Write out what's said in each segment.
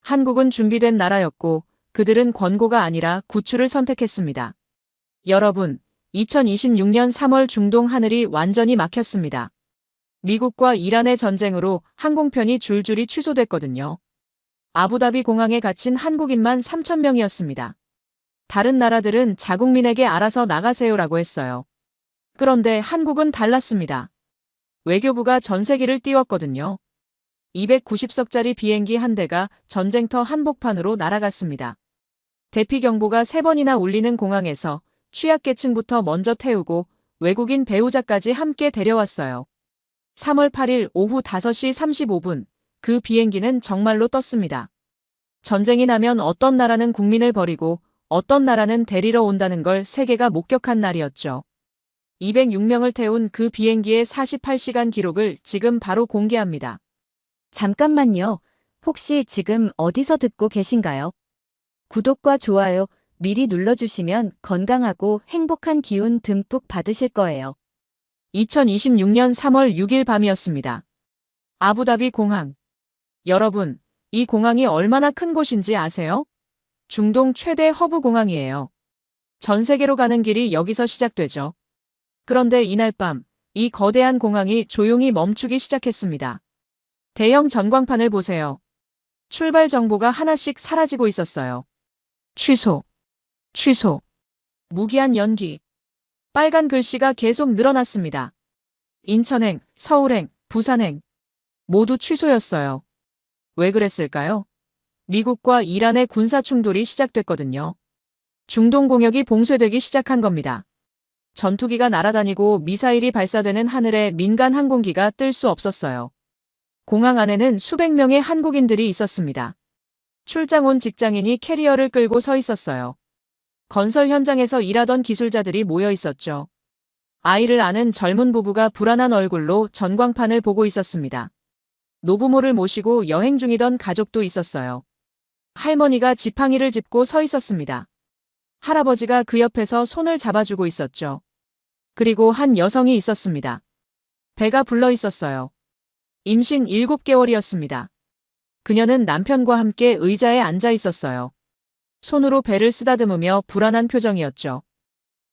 한국은 준비된 나라였고 그들은 권고가 아니라 구출을 선택했습니다. 여러분, 2026년 3월 중동 하늘이 완전히 막혔습니다. 미국과 이란의 전쟁으로 항공편이 줄줄이 취소됐거든요. 아부다비 공항에 갇힌 한국인만 3,000명이었습니다. 다른 나라들은 자국민에게 알아서 나가세요라고 했어요. 그런데 한국은 달랐습니다. 외교부가 전세기를 띄웠거든요. 290석짜리 비행기 한 대가 전쟁터 한복판으로 날아갔습니다. 대피 경보가 3번이나 울리는 공항에서 취약계층부터 먼저 태우고 외국인 배우자까지 함께 데려왔어요. 3월 8일 오후 5시 35분, 그 비행기는 정말로 떴습니다. 전쟁이 나면 어떤 나라는 국민을 버리고 어떤 나라는 데리러 온다는 걸 세계가 목격한 날이었죠. 206명을 태운 그 비행기의 48시간 기록을 지금 바로 공개합니다. 잠깐만요. 혹시 지금 어디서 듣고 계신가요? 구독과 좋아요 미리 눌러주시면 건강하고 행복한 기운 듬뿍 받으실 거예요. 2026년 3월 6일 밤이었습니다. 아부다비 공항. 여러분, 이 공항이 얼마나 큰 곳인지 아세요? 중동 최대 허브 공항이에요. 전 세계로 가는 길이 여기서 시작되죠. 그런데 이날 밤, 이 거대한 공항이 조용히 멈추기 시작했습니다. 대형 전광판을 보세요. 출발 정보가 하나씩 사라지고 있었어요. 취소, 취소, 무기한 연기. 빨간 글씨가 계속 늘어났습니다. 인천행, 서울행, 부산행. 모두 취소였어요. 왜 그랬을까요? 미국과 이란의 군사 충돌이 시작됐거든요. 중동 공역이 봉쇄되기 시작한 겁니다. 전투기가 날아다니고 미사일이 발사되는 하늘에 민간 항공기가 뜰 수 없었어요. 공항 안에는 수백 명의 한국인들이 있었습니다. 출장 온 직장인이 캐리어를 끌고 서 있었어요. 건설 현장에서 일하던 기술자들이 모여 있었죠. 아이를 아는 젊은 부부가 불안한 얼굴로 전광판을 보고 있었습니다. 노부모를 모시고 여행 중이던 가족도 있었어요. 할머니가 지팡이를 짚고 서 있었습니다. 할아버지가 그 옆에서 손을 잡아주고 있었죠. 그리고 한 여성이 있었습니다. 배가 불러 있었어요. 임신 7개월이었습니다. 그녀는 남편과 함께 의자에 앉아 있었어요. 손으로 배를 쓰다듬으며 불안한 표정이었죠.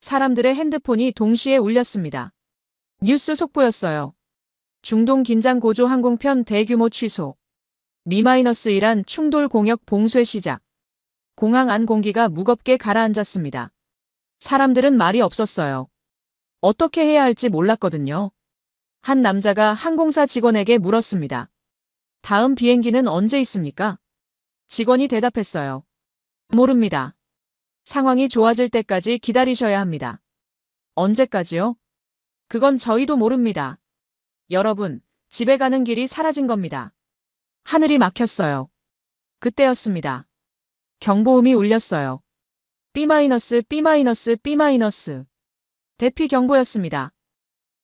사람들의 핸드폰이 동시에 울렸습니다. 뉴스 속보였어요. 중동 긴장 고조 항공편 대규모 취소. -1한 충돌 공역 봉쇄 시작. 공항 안 공기가 무겁게 가라앉았습니다. 사람들은 말이 없었어요. 어떻게 해야 할지 몰랐거든요. 한 남자가 항공사 직원에게 물었습니다. 다음 비행기는 언제 있습니까? 직원이 대답했어요. 모릅니다. 상황이 좋아질 때까지 기다리셔야 합니다. 언제까지요? 그건 저희도 모릅니다. 여러분, 집에 가는 길이 사라진 겁니다. 하늘이 막혔어요. 그때였습니다. 경보음이 울렸어요. B-, B-, B-. 대피 경보였습니다.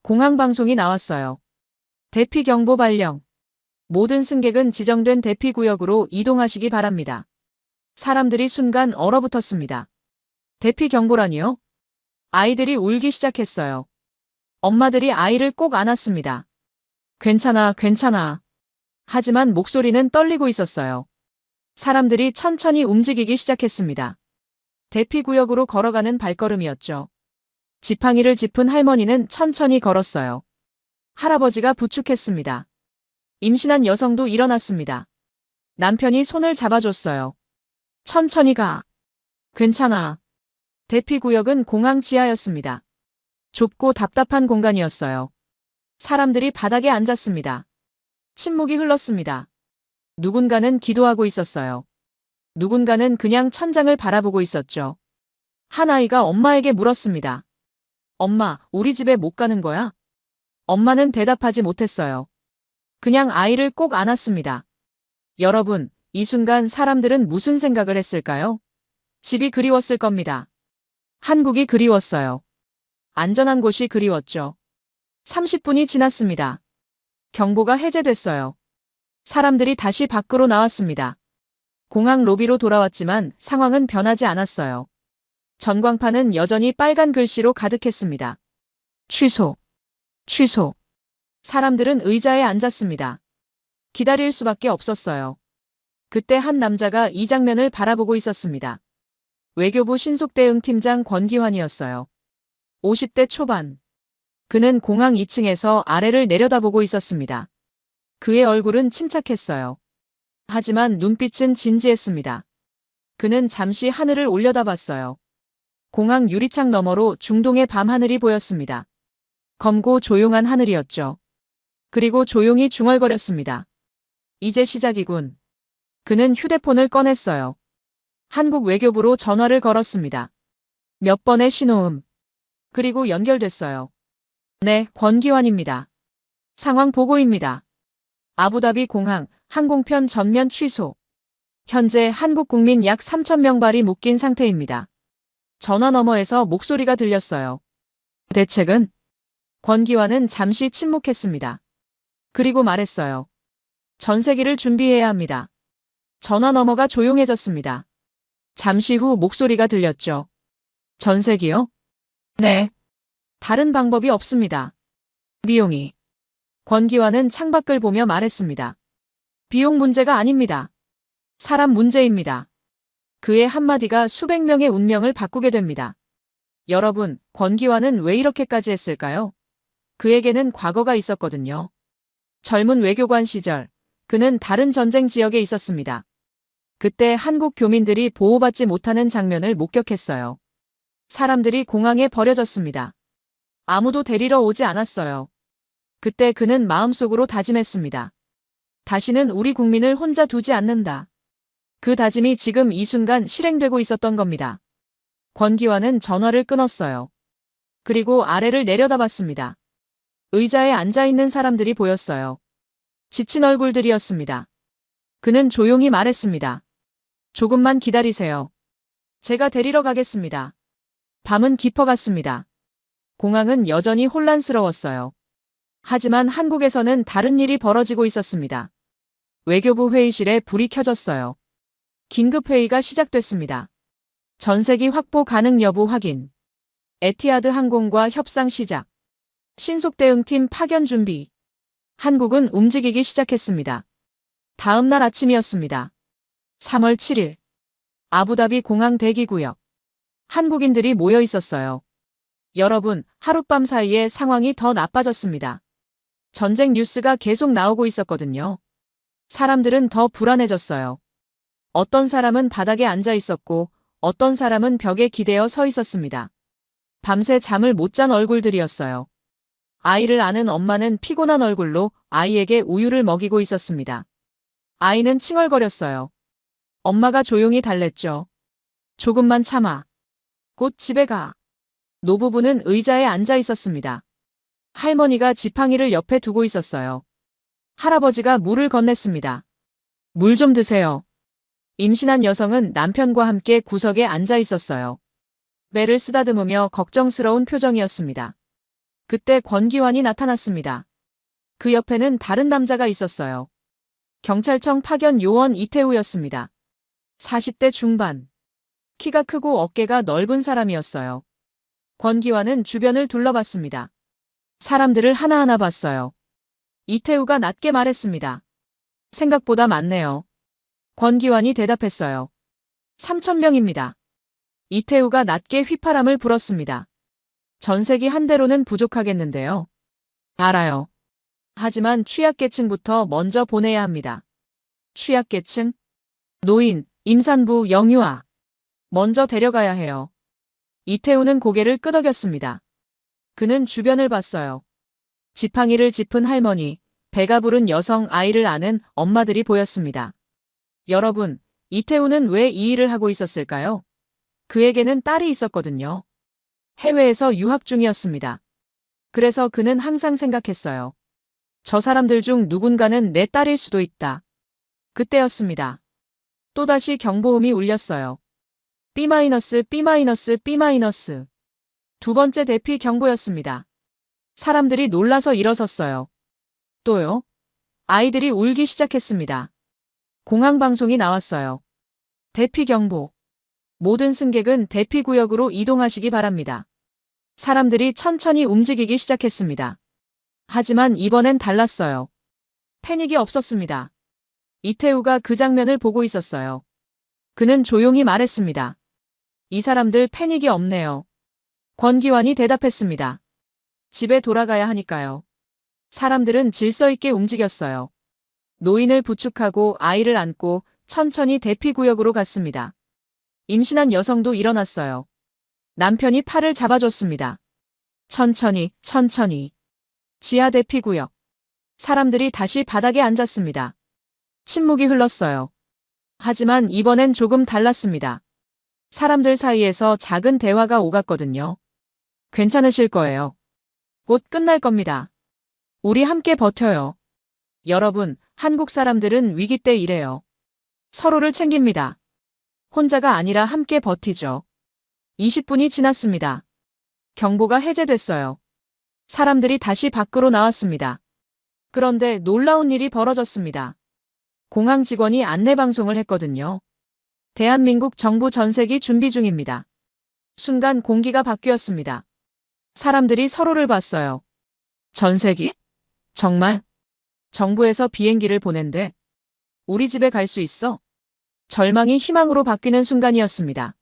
공항 방송이 나왔어요. 대피 경보 발령. 모든 승객은 지정된 대피 구역으로 이동하시기 바랍니다. 사람들이 순간 얼어붙었습니다. 대피 경보라니요? 아이들이 울기 시작했어요. 엄마들이 아이를 꼭 안았습니다. 괜찮아, 괜찮아. 하지만 목소리는 떨리고 있었어요. 사람들이 천천히 움직이기 시작했습니다. 대피 구역으로 걸어가는 발걸음이었죠. 지팡이를 짚은 할머니는 천천히 걸었어요. 할아버지가 부축했습니다. 임신한 여성도 일어났습니다. 남편이 손을 잡아줬어요. 천천히 가. 괜찮아. 대피 구역은 공항 지하였습니다. 좁고 답답한 공간이었어요. 사람들이 바닥에 앉았습니다. 침묵이 흘렀습니다. 누군가는 기도하고 있었어요. 누군가는 그냥 천장을 바라보고 있었죠. 한 아이가 엄마에게 물었습니다. 엄마, 우리 집에 못 가는 거야? 엄마는 대답하지 못했어요. 그냥 아이를 꼭 안았습니다. 여러분, 이 순간 사람들은 무슨 생각을 했을까요? 집이 그리웠을 겁니다. 한국이 그리웠어요. 안전한 곳이 그리웠죠. 30분이 지났습니다. 경보가 해제됐어요. 사람들이 다시 밖으로 나왔습니다. 공항 로비로 돌아왔지만 상황은 변하지 않았어요. 전광판은 여전히 빨간 글씨로 가득했습니다. 취소, 취소. 사람들은 의자에 앉았습니다. 기다릴 수밖에 없었어요. 그때 한 남자가 이 장면을 바라보고 있었습니다. 외교부 신속대응팀장 권기환이었어요. 50대 초반. 그는 공항 2층에서 아래를 내려다보고 있었습니다. 그의 얼굴은 침착했어요. 하지만 눈빛은 진지했습니다. 그는 잠시 하늘을 올려다봤어요. 공항 유리창 너머로 중동의 밤하늘이 보였습니다. 검고 조용한 하늘이었죠. 그리고 조용히 중얼거렸습니다. 이제 시작이군. 그는 휴대폰을 꺼냈어요. 한국 외교부로 전화를 걸었습니다. 몇 번의 신호음. 그리고 연결됐어요. 네, 권기환입니다. 상황 보고입니다. 아부다비 공항 항공편 전면 취소. 현재 한국 국민 약 3,000명 발이 묶인 상태입니다. 전화 너머에서 목소리가 들렸어요. 대책은? 권기환은 잠시 침묵했습니다. 그리고 말했어요. 전세기를 준비해야 합니다. 전화 너머가 조용해졌습니다. 잠시 후 목소리가 들렸죠. 전세기요? 네. 다른 방법이 없습니다. 비용이. 권기환은 창밖을 보며 말했습니다. 비용 문제가 아닙니다. 사람 문제입니다. 그의 한마디가 수백 명의 운명을 바꾸게 됩니다. 여러분, 권기환은 왜 이렇게까지 했을까요? 그에게는 과거가 있었거든요. 젊은 외교관 시절, 그는 다른 전쟁 지역에 있었습니다. 그때 한국 교민들이 보호받지 못하는 장면을 목격했어요. 사람들이 공항에 버려졌습니다. 아무도 데리러 오지 않았어요. 그때 그는 마음속으로 다짐했습니다. 다시는 우리 국민을 혼자 두지 않는다. 그 다짐이 지금 이 순간 실행되고 있었던 겁니다. 권기환은 전화를 끊었어요. 그리고 아래를 내려다봤습니다. 의자에 앉아있는 사람들이 보였어요. 지친 얼굴들이었습니다. 그는 조용히 말했습니다. 조금만 기다리세요. 제가 데리러 가겠습니다. 밤은 깊어갔습니다. 공항은 여전히 혼란스러웠어요. 하지만 한국에서는 다른 일이 벌어지고 있었습니다. 외교부 회의실에 불이 켜졌어요. 긴급회의가 시작됐습니다. 전세기 확보 가능 여부 확인. 에티하드 항공과 협상 시작. 신속대응팀 파견 준비. 한국은 움직이기 시작했습니다. 다음 날 아침이었습니다. 3월 7일. 아부다비 공항 대기구역. 한국인들이 모여 있었어요. 여러분, 하룻밤 사이에 상황이 더 나빠졌습니다. 전쟁 뉴스가 계속 나오고 있었거든요. 사람들은 더 불안해졌어요. 어떤 사람은 바닥에 앉아 있었고, 어떤 사람은 벽에 기대어 서 있었습니다. 밤새 잠을 못 잔 얼굴들이었어요. 아이를 아는 엄마는 피곤한 얼굴로 아이에게 우유를 먹이고 있었습니다. 아이는 칭얼거렸어요. 엄마가 조용히 달랬죠. 조금만 참아. 곧 집에 가. 노부부는 의자에 앉아 있었습니다. 할머니가 지팡이를 옆에 두고 있었어요. 할아버지가 물을 건넸습니다. 물 좀 드세요. 임신한 여성은 남편과 함께 구석에 앉아 있었어요. 배를 쓰다듬으며 걱정스러운 표정이었습니다. 그때 권기환이 나타났습니다. 그 옆에는 다른 남자가 있었어요. 경찰청 파견 요원 이태우였습니다. 40대 중반. 키가 크고 어깨가 넓은 사람이었어요. 권기환은 주변을 둘러봤습니다. 사람들을 하나하나 봤어요. 이태우가 낮게 말했습니다. 생각보다 많네요. 권기환이 대답했어요. 3,000명입니다. 이태우가 낮게 휘파람을 불었습니다. 전세기 한 대로는 부족하겠는데요. 알아요. 하지만 취약계층부터 먼저 보내야 합니다. 취약계층? 노인, 임산부, 영유아. 먼저 데려가야 해요. 이태우는 고개를 끄덕였습니다. 그는 주변을 봤어요. 지팡이를 짚은 할머니, 배가 부른 여성, 아이를 아는 엄마들이 보였습니다. 여러분, 이태우는 왜 이 일을 하고 있었을까요? 그에게는 딸이 있었거든요. 해외에서 유학 중이었습니다. 그래서 그는 항상 생각했어요. 저 사람들 중 누군가는 내 딸일 수도 있다. 그때였습니다. 또다시 경보음이 울렸어요. B-, B-, B-. 두 번째 대피 경보였습니다. 사람들이 놀라서 일어섰어요. 또요? 아이들이 울기 시작했습니다. 공항 방송이 나왔어요. 대피 경보. 모든 승객은 대피 구역으로 이동하시기 바랍니다. 사람들이 천천히 움직이기 시작했습니다. 하지만 이번엔 달랐어요. 패닉이 없었습니다. 이태우가 그 장면을 보고 있었어요. 그는 조용히 말했습니다. 이 사람들 패닉이 없네요. 권기환이 대답했습니다. 집에 돌아가야 하니까요. 사람들은 질서 있게 움직였어요. 노인을 부축하고 아이를 안고 천천히 대피구역으로 갔습니다. 임신한 여성도 일어났어요. 남편이 팔을 잡아줬습니다. 천천히, 천천히. 지하 대피구역. 사람들이 다시 바닥에 앉았습니다. 침묵이 흘렀어요. 하지만 이번엔 조금 달랐습니다. 사람들 사이에서 작은 대화가 오갔거든요. 괜찮으실 거예요. 곧 끝날 겁니다. 우리 함께 버텨요. 여러분, 한국 사람들은 위기 때 이래요. 서로를 챙깁니다. 혼자가 아니라 함께 버티죠. 20분이 지났습니다. 경보가 해제됐어요. 사람들이 다시 밖으로 나왔습니다. 그런데 놀라운 일이 벌어졌습니다. 공항 직원이 안내방송을 했거든요. 대한민국 정부 전세기 준비 중입니다. 순간 공기가 바뀌었습니다. 사람들이 서로를 봤어요. 전세기? 정말? 정부에서 비행기를 보낸대. 우리 집에 갈 수 있어? 절망이 희망으로 바뀌는 순간이었습니다.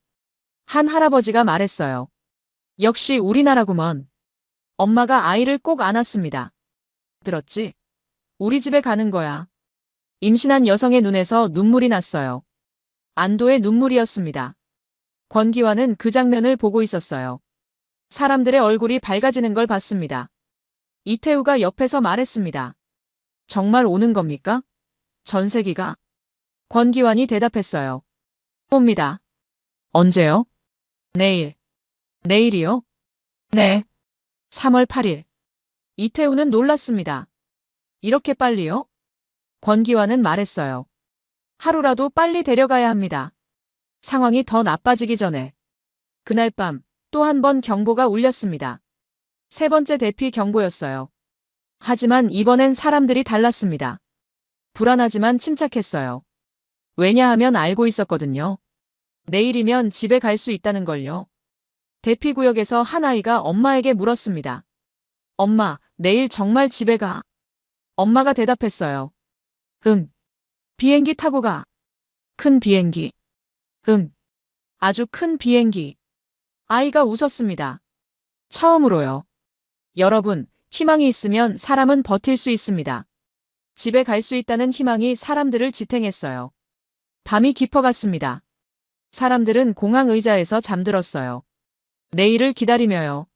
한 할아버지가 말했어요. 역시 우리나라구먼. 엄마가 아이를 꼭 안았습니다. 들었지? 우리 집에 가는 거야. 임신한 여성의 눈에서 눈물이 났어요. 안도의 눈물이었습니다. 권기환은 그 장면을 보고 있었어요. 사람들의 얼굴이 밝아지는 걸 봤습니다. 이태우가 옆에서 말했습니다. 정말 오는 겁니까? 전세기가? 권기환이 대답했어요. 옵니다. 언제요? 내일. 내일이요? 네. 3월 8일. 이태우는 놀랐습니다. 이렇게 빨리요? 권기환은 말했어요. 하루라도 빨리 데려가야 합니다. 상황이 더 나빠지기 전에. 그날 밤 또 한 번 경보가 울렸습니다. 세 번째 대피 경보였어요. 하지만 이번엔 사람들이 달랐습니다. 불안하지만 침착했어요. 왜냐하면 알고 있었거든요. 내일이면 집에 갈 수 있다는 걸요. 대피구역에서 한 아이가 엄마에게 물었습니다. 엄마, 내일 정말 집에 가? 엄마가 대답했어요. 응. 비행기 타고 가. 큰 비행기. 응. 아주 큰 비행기. 아이가 웃었습니다. 처음으로요. 여러분, 희망이 있으면 사람은 버틸 수 있습니다. 집에 갈 수 있다는 희망이 사람들을 지탱했어요. 밤이 깊어갔습니다. 사람들은 공항 의자에서 잠들었어요. 내일을 기다리며요.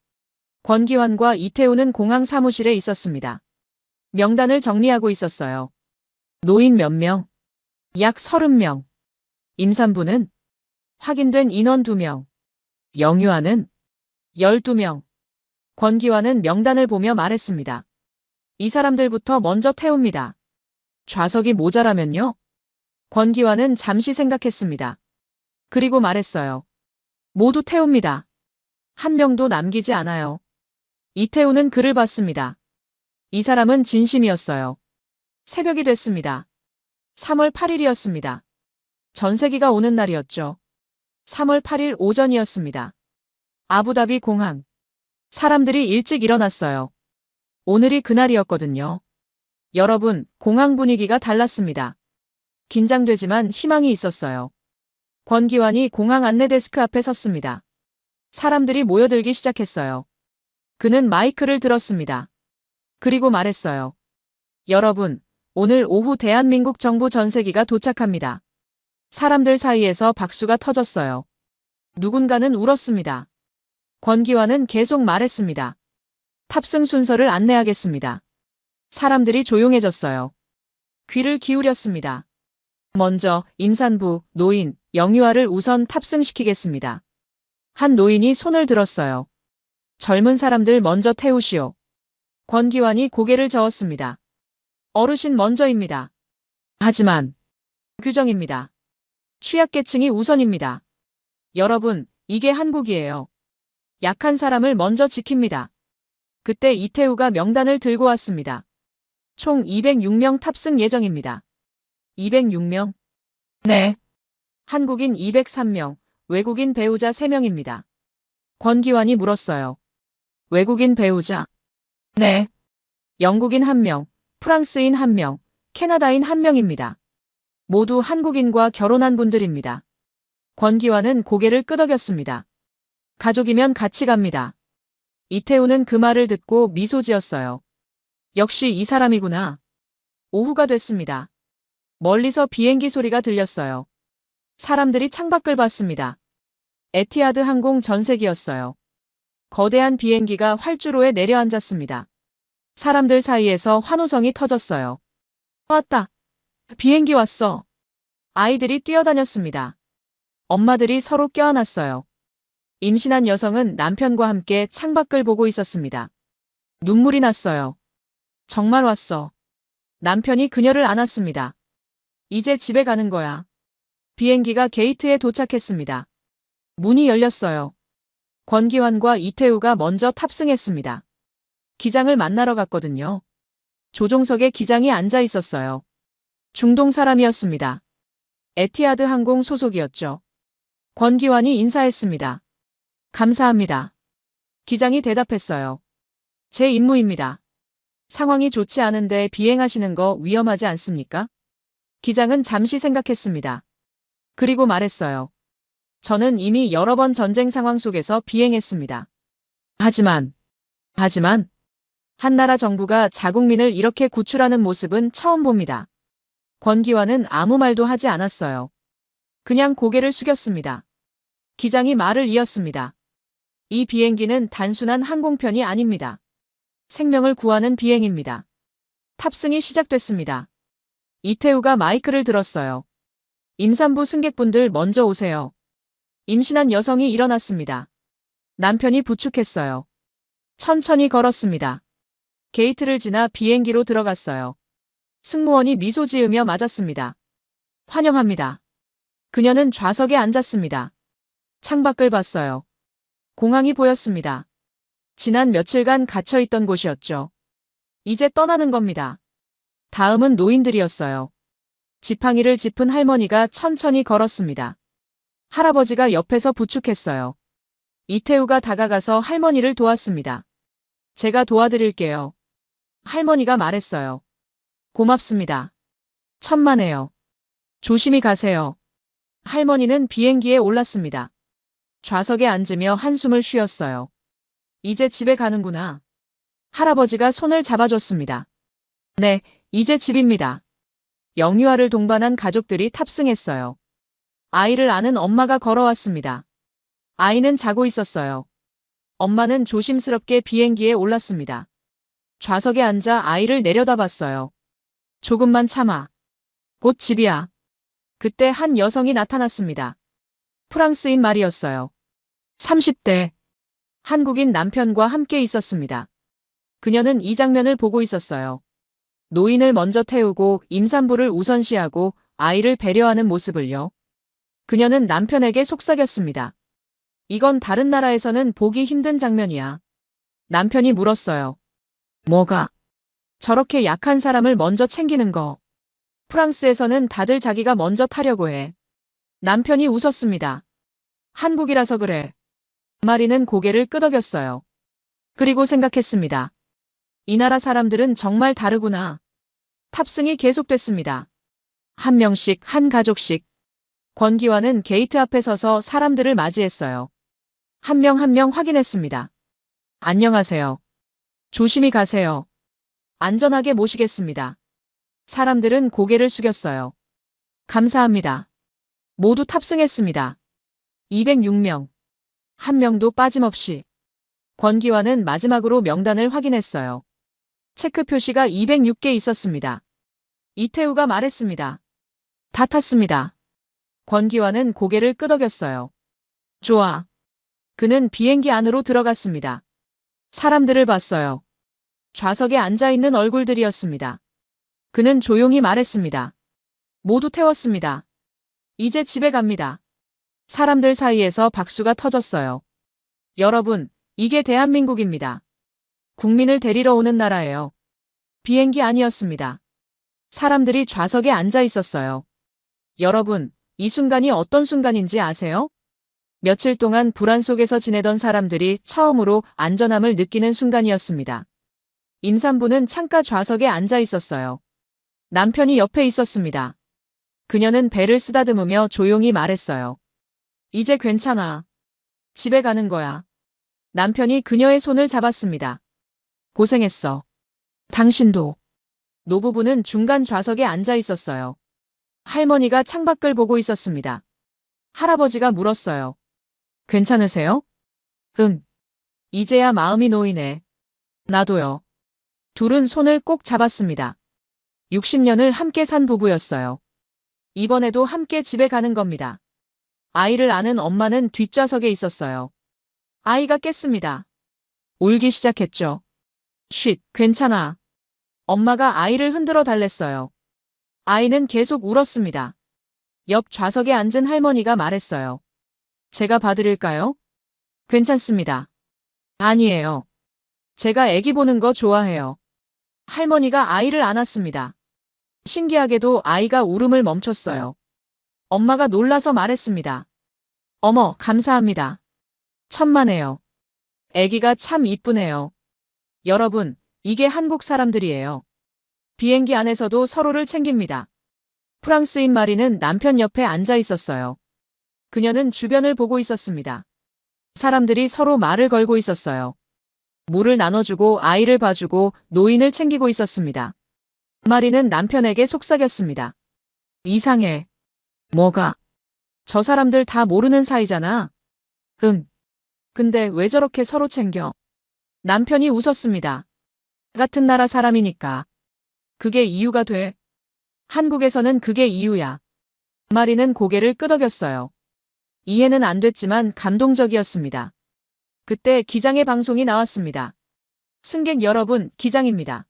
권기환과 이태우는 공항 사무실에 있었습니다. 명단을 정리하고 있었어요. 노인 몇 명? 약 30명. 임산부는? 확인된 인원 2명. 영유아는? 12명. 권기환은 명단을 보며 말했습니다. 이 사람들부터 먼저 태웁니다. 좌석이 모자라면요? 권기환은 잠시 생각했습니다. 그리고 말했어요. 모두 태웁니다. 한 명도 남기지 않아요. 이태우는 그를 봤습니다. 이 사람은 진심이었어요. 새벽이 됐습니다. 3월 8일이었습니다. 전세기가 오는 날이었죠. 3월 8일 오전이었습니다. 아부다비 공항. 사람들이 일찍 일어났어요. 오늘이 그날이었거든요. 여러분, 공항 분위기가 달랐습니다. 긴장되지만 희망이 있었어요. 권기환이 공항 안내 데스크 앞에 섰습니다. 사람들이 모여들기 시작했어요. 그는 마이크를 들었습니다. 그리고 말했어요. 여러분, 오늘 오후 대한민국 정부 전세기가 도착합니다. 사람들 사이에서 박수가 터졌어요. 누군가는 울었습니다. 권기환은 계속 말했습니다. 탑승 순서를 안내하겠습니다. 사람들이 조용해졌어요. 귀를 기울였습니다. 먼저 임산부, 노인, 영유아를 우선 탑승시키겠습니다. 한 노인이 손을 들었어요. 젊은 사람들 먼저 태우시오. 권기환이 고개를 저었습니다. 어르신 먼저입니다. 하지만 규정입니다. 취약계층이 우선입니다. 여러분, 이게 한국이에요. 약한 사람을 먼저 지킵니다. 그때 이태우가 명단을 들고 왔습니다. 총 206명 탑승 예정입니다. 206명? 네. 한국인 203명, 외국인 배우자 3명입니다. 권기환이 물었어요. 외국인 배우자? 네. 영국인 1명, 프랑스인 1명, 캐나다인 1명입니다. 모두 한국인과 결혼한 분들입니다. 권기환은 고개를 끄덕였습니다. 가족이면 같이 갑니다. 이태우는 그 말을 듣고 미소 지었어요. 역시 이 사람이구나. 오후가 됐습니다. 멀리서 비행기 소리가 들렸어요. 사람들이 창밖을 봤습니다. 에티하드 항공 전세기였어요. 거대한 비행기가 활주로에 내려앉았습니다. 사람들 사이에서 환호성이 터졌어요. 왔다. 비행기 왔어. 아이들이 뛰어다녔습니다. 엄마들이 서로 껴안았어요. 임신한 여성은 남편과 함께 창밖을 보고 있었습니다. 눈물이 났어요. 정말 왔어. 남편이 그녀를 안았습니다. 이제 집에 가는 거야. 비행기가 게이트에 도착했습니다. 문이 열렸어요. 권기환과 이태우가 먼저 탑승했습니다. 기장을 만나러 갔거든요. 조종석에 기장이 앉아 있었어요. 중동 사람이었습니다. 에티하드 항공 소속이었죠. 권기환이 인사했습니다. 감사합니다. 기장이 대답했어요. 제 임무입니다. 상황이 좋지 않은데 비행하시는 거 위험하지 않습니까? 기장은 잠시 생각했습니다. 그리고 말했어요. 저는 이미 여러 번 전쟁 상황 속에서 비행했습니다. 하지만 한 나라 정부가 자국민을 이렇게 구출하는 모습은 처음 봅니다. 권기환은 아무 말도 하지 않았어요. 그냥 고개를 숙였습니다. 기장이 말을 이었습니다. 이 비행기는 단순한 항공편이 아닙니다. 생명을 구하는 비행입니다. 탑승이 시작됐습니다. 이태우가 마이크를 들었어요. 임산부 승객분들 먼저 오세요. 임신한 여성이 일어났습니다. 남편이 부축했어요. 천천히 걸었습니다. 게이트를 지나 비행기로 들어갔어요. 승무원이 미소 지으며 맞았습니다. 환영합니다. 그녀는 좌석에 앉았습니다. 창밖을 봤어요. 공항이 보였습니다. 지난 며칠간 갇혀있던 곳이었죠. 이제 떠나는 겁니다. 다음은 노인들이었어요. 지팡이를 짚은 할머니가 천천히 걸었습니다. 할아버지가 옆에서 부축했어요. 이태우가 다가가서 할머니를 도왔습니다. 제가 도와드릴게요. 할머니가 말했어요. 고맙습니다. 천만에요. 조심히 가세요. 할머니는 비행기에 올랐습니다. 좌석에 앉으며 한숨을 쉬었어요. 이제 집에 가는구나. 할아버지가 손을 잡아줬습니다. 네, 이제 집입니다. 영유아를 동반한 가족들이 탑승했어요. 아이를 안은 엄마가 걸어왔습니다. 아이는 자고 있었어요. 엄마는 조심스럽게 비행기에 올랐습니다. 좌석에 앉아 아이를 내려다봤어요. 조금만 참아. 곧 집이야. 그때 한 여성이 나타났습니다. 프랑스인 말이었어요. 30대. 한국인 남편과 함께 있었습니다. 그녀는 이 장면을 보고 있었어요. 노인을 먼저 태우고 임산부를 우선시하고 아이를 배려하는 모습을요. 그녀는 남편에게 속삭였습니다. 이건 다른 나라에서는 보기 힘든 장면이야. 남편이 물었어요. 뭐가? 저렇게 약한 사람을 먼저 챙기는 거. 프랑스에서는 다들 자기가 먼저 타려고 해. 남편이 웃었습니다. 한국이라서 그래. 마리는 고개를 끄덕였어요. 그리고 생각했습니다. 이 나라 사람들은 정말 다르구나. 탑승이 계속됐습니다. 한 명씩, 한 가족씩. 권기환은 게이트 앞에 서서 사람들을 맞이했어요. 한 명 한 명 확인했습니다. 안녕하세요. 조심히 가세요. 안전하게 모시겠습니다. 사람들은 고개를 숙였어요. 감사합니다. 모두 탑승했습니다. 206명. 한 명도 빠짐없이. 권기환은 마지막으로 명단을 확인했어요. 체크 표시가 206개 있었습니다. 이태우가 말했습니다. 다 탔습니다. 권기환은 고개를 끄덕였어요. 좋아. 그는 비행기 안으로 들어갔습니다. 사람들을 봤어요. 좌석에 앉아있는 얼굴들이었습니다. 그는 조용히 말했습니다. 모두 태웠습니다. 이제 집에 갑니다. 사람들 사이에서 박수가 터졌어요. 여러분, 이게 대한민국입니다. 국민을 데리러 오는 나라예요. 비행기 아니었습니다. 사람들이 좌석에 앉아 있었어요. 여러분, 이 순간이 어떤 순간인지 아세요? 며칠 동안 불안 속에서 지내던 사람들이 처음으로 안전함을 느끼는 순간이었습니다. 임산부는 창가 좌석에 앉아 있었어요. 남편이 옆에 있었습니다. 그녀는 배를 쓰다듬으며 조용히 말했어요. 이제 괜찮아. 집에 가는 거야. 남편이 그녀의 손을 잡았습니다. 고생했어. 당신도. 노부부는 중간 좌석에 앉아 있었어요. 할머니가 창밖을 보고 있었습니다. 할아버지가 물었어요. 괜찮으세요? 응. 이제야 마음이 놓이네. 나도요. 둘은 손을 꼭 잡았습니다. 60년을 함께 산 부부였어요. 이번에도 함께 집에 가는 겁니다. 아이를 아는 엄마는 뒷좌석에 있었어요. 아이가 깼습니다. 울기 시작했죠. 쉿, 괜찮아. 엄마가 아이를 흔들어 달랬어요. 아이는 계속 울었습니다. 옆 좌석에 앉은 할머니가 말했어요. 제가 봐드릴까요? 괜찮습니다. 아니에요. 제가 애기 보는 거 좋아해요. 할머니가 아이를 안았습니다. 신기하게도 아이가 울음을 멈췄어요. 엄마가 놀라서 말했습니다. 어머, 감사합니다. 천만에요. 애기가 참 이쁘네요. 여러분, 이게 한국 사람들이에요. 비행기 안에서도 서로를 챙깁니다. 프랑스인 마리는 남편 옆에 앉아 있었어요. 그녀는 주변을 보고 있었습니다. 사람들이 서로 말을 걸고 있었어요. 물을 나눠주고 아이를 봐주고 노인을 챙기고 있었습니다. 마리는 남편에게 속삭였습니다. 이상해. 뭐가? 저 사람들 다 모르는 사이잖아. 응. 근데 왜 저렇게 서로 챙겨? 남편이 웃었습니다. 같은 나라 사람이니까. 그게 이유가 돼. 한국에서는 그게 이유야. 마리는 고개를 끄덕였어요. 이해는 안 됐지만 감동적이었습니다. 그때 기장의 방송이 나왔습니다. 승객 여러분, 기장입니다.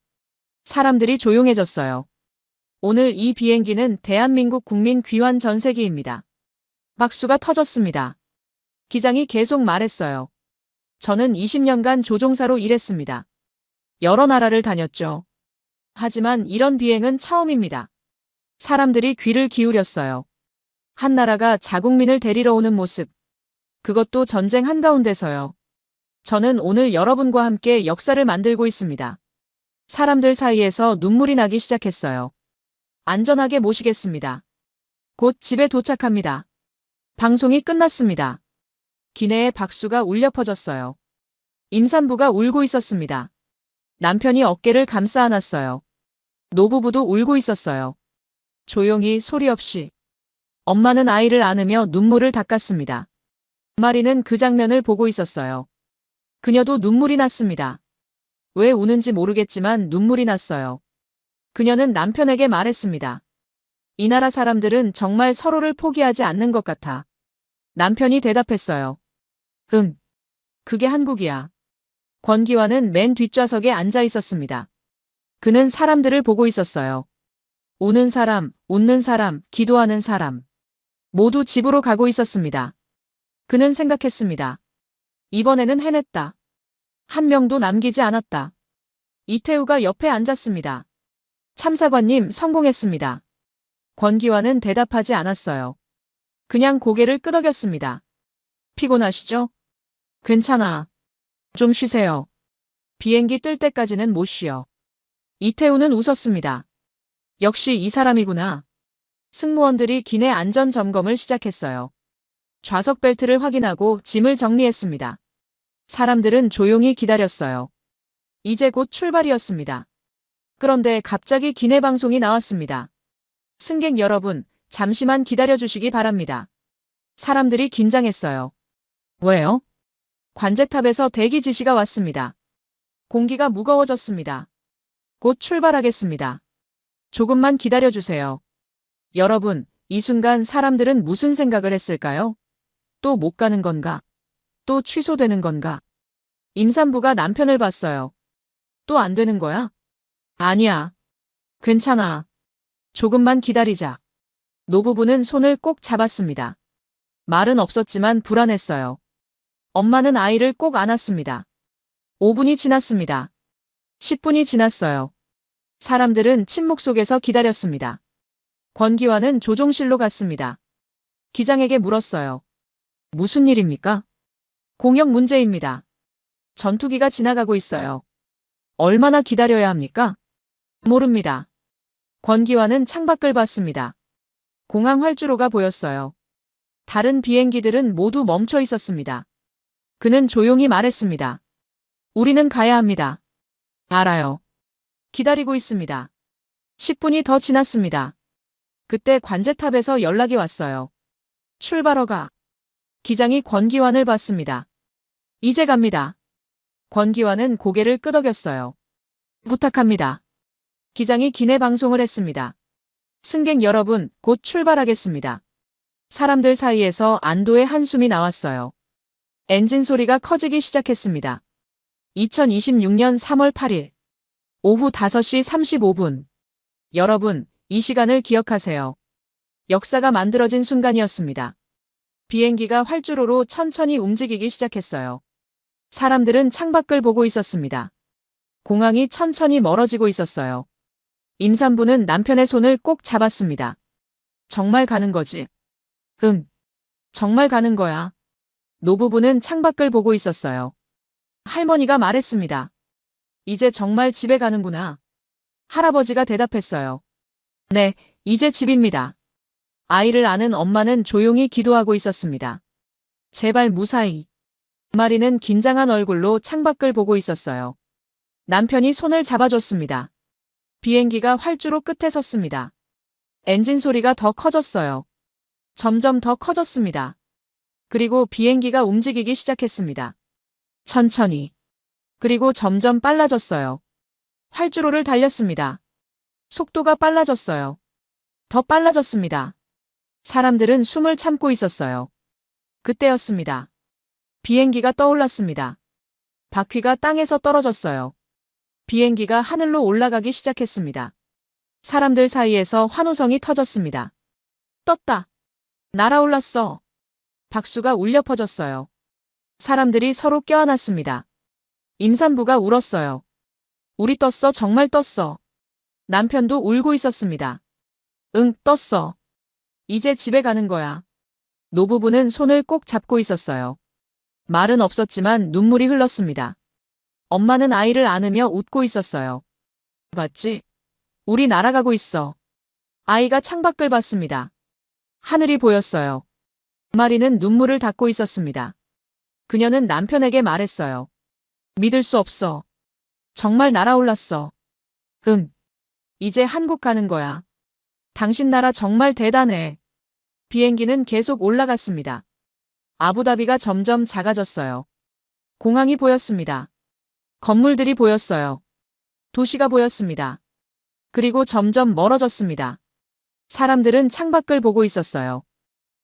사람들이 조용해졌어요. 오늘 이 비행기는 대한민국 국민 귀환 전세기입니다. 박수가 터졌습니다. 기장이 계속 말했어요. 저는 20년간 조종사로 일했습니다. 여러 나라를 다녔죠. 하지만 이런 비행은 처음입니다. 사람들이 귀를 기울였어요. 한 나라가 자국민을 데리러 오는 모습. 그것도 전쟁 한가운데서요. 저는 오늘 여러분과 함께 역사를 만들고 있습니다. 사람들 사이에서 눈물이 나기 시작했어요. 안전하게 모시겠습니다. 곧 집에 도착합니다. 방송이 끝났습니다. 기내에 박수가 울려 퍼졌어요. 임산부가 울고 있었습니다. 남편이 어깨를 감싸 안았어요. 노부부도 울고 있었어요. 조용히 소리 없이. 엄마는 아이를 안으며 눈물을 닦았습니다. 마리는 그 장면을 보고 있었어요. 그녀도 눈물이 났습니다. 왜 우는지 모르겠지만 눈물이 났어요. 그녀는 남편에게 말했습니다. 이 나라 사람들은 정말 서로를 포기하지 않는 것 같아. 남편이 대답했어요. 응. 그게 한국이야. 권기환은 맨 뒷좌석에 앉아 있었습니다. 그는 사람들을 보고 있었어요. 우는 사람, 웃는 사람, 기도하는 사람. 모두 집으로 가고 있었습니다. 그는 생각했습니다. 이번에는 해냈다. 한 명도 남기지 않았다. 이태우가 옆에 앉았습니다. 참사관님, 성공했습니다. 권기환은 대답하지 않았어요. 그냥 고개를 끄덕였습니다. 피곤하시죠? 괜찮아. 좀 쉬세요. 비행기 뜰 때까지는 못 쉬어. 이태우는 웃었습니다. 역시 이 사람이구나. 승무원들이 기내 안전 점검을 시작했어요. 좌석 벨트를 확인하고 짐을 정리했습니다. 사람들은 조용히 기다렸어요. 이제 곧 출발이었습니다. 그런데 갑자기 기내 방송이 나왔습니다. 승객 여러분, 잠시만 기다려주시기 바랍니다. 사람들이 긴장했어요. 왜요? 관제탑에서 대기 지시가 왔습니다. 공기가 무거워졌습니다. 곧 출발하겠습니다. 조금만 기다려주세요. 여러분, 이 순간 사람들은 무슨 생각을 했을까요? 또 못 가는 건가? 또 취소되는 건가? 임산부가 남편을 봤어요. 또 안 되는 거야? 아니야. 괜찮아. 조금만 기다리자. 노부부는 손을 꼭 잡았습니다. 말은 없었지만 불안했어요. 엄마는 아이를 꼭 안았습니다. 5분이 지났습니다. 10분이 지났어요. 사람들은 침묵 속에서 기다렸습니다. 권기환은 조종실로 갔습니다. 기장에게 물었어요. 무슨 일입니까? 공역 문제입니다. 전투기가 지나가고 있어요. 얼마나 기다려야 합니까? 모릅니다. 권기환은 창밖을 봤습니다. 공항 활주로가 보였어요. 다른 비행기들은 모두 멈춰 있었습니다. 그는 조용히 말했습니다. 우리는 가야 합니다. 알아요. 기다리고 있습니다. 10분이 더 지났습니다. 그때 관제탑에서 연락이 왔어요. 출발허가. 기장이 권기환을 봤습니다. 이제 갑니다. 권기환은 고개를 끄덕였어요. 부탁합니다. 기장이 기내 방송을 했습니다. 승객 여러분, 곧 출발하겠습니다. 사람들 사이에서 안도의 한숨이 나왔어요. 엔진 소리가 커지기 시작했습니다. 2026년 3월 8일 오후 5시 35분. 여러분, 이 시간을 기억하세요. 역사가 만들어진 순간이었습니다. 비행기가 활주로로 천천히 움직이기 시작했어요. 사람들은 창밖을 보고 있었습니다. 공항이 천천히 멀어지고 있었어요. 임산부는 남편의 손을 꼭 잡았습니다. 정말 가는 거지? 응. 정말 가는 거야. 노부부는 창밖을 보고 있었어요. 할머니가 말했습니다. 이제 정말 집에 가는구나. 할아버지가 대답했어요. 네, 이제 집입니다. 아이를 아는 엄마는 조용히 기도하고 있었습니다. 제발 무사히. 마리는 긴장한 얼굴로 창밖을 보고 있었어요. 남편이 손을 잡아줬습니다. 비행기가 활주로 끝에 섰습니다. 엔진 소리가 더 커졌어요. 점점 더 커졌습니다. 그리고 비행기가 움직이기 시작했습니다. 천천히. 그리고 점점 빨라졌어요. 활주로를 달렸습니다. 속도가 빨라졌어요. 더 빨라졌습니다. 사람들은 숨을 참고 있었어요. 그때였습니다. 비행기가 떠올랐습니다. 바퀴가 땅에서 떨어졌어요. 비행기가 하늘로 올라가기 시작했습니다. 사람들 사이에서 환호성이 터졌습니다. 떴다. 날아올랐어. 박수가 울려 퍼졌어요. 사람들이 서로 껴안았습니다. 임산부가 울었어요. 우리 떴어, 정말 떴어. 남편도 울고 있었습니다. 응, 떴어. 이제 집에 가는 거야. 노부부는 손을 꼭 잡고 있었어요. 말은 없었지만 눈물이 흘렀습니다. 엄마는 아이를 안으며 웃고 있었어요. 봤지? 우리 날아가고 있어. 아이가 창밖을 봤습니다. 하늘이 보였어요. 마리는 눈물을 닦고 있었습니다. 그녀는 남편에게 말했어요. 믿을 수 없어. 정말 날아올랐어. 응. 이제 한국 가는 거야. 당신 나라 정말 대단해. 비행기는 계속 올라갔습니다. 아부다비가 점점 작아졌어요. 공항이 보였습니다. 건물들이 보였어요. 도시가 보였습니다. 그리고 점점 멀어졌습니다. 사람들은 창밖을 보고 있었어요.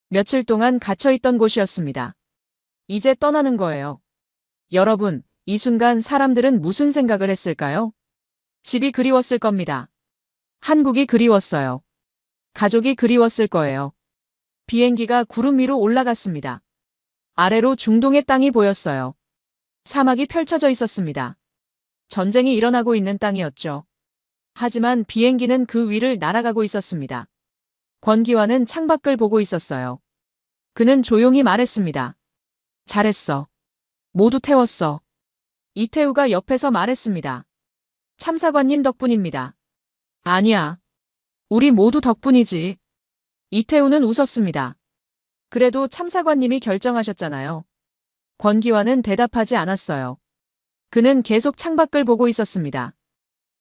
며칠 동안 갇혀있던 곳이었습니다. 이제 떠나는 거예요. 여러분, 이 순간 사람들은 무슨 생각을 했을까요? 집이 그리웠을 겁니다. 한국이 그리웠어요. 가족이 그리웠을 거예요. 비행기가 구름 위로 올라갔습니다. 아래로 중동의 땅이 보였어요. 사막이 펼쳐져 있었습니다. 전쟁이 일어나고 있는 땅이었죠. 하지만 비행기는 그 위를 날아가고 있었습니다. 권기환은 창밖을 보고 있었어요. 그는 조용히 말했습니다. 잘했어. 모두 태웠어. 이태우가 옆에서 말했습니다. 참사관님 덕분입니다. 아니야. 우리 모두 덕분이지. 이태우는 웃었습니다. 그래도 참사관님이 결정하셨잖아요. 권기환은 대답하지 않았어요. 그는 계속 창밖을 보고 있었습니다.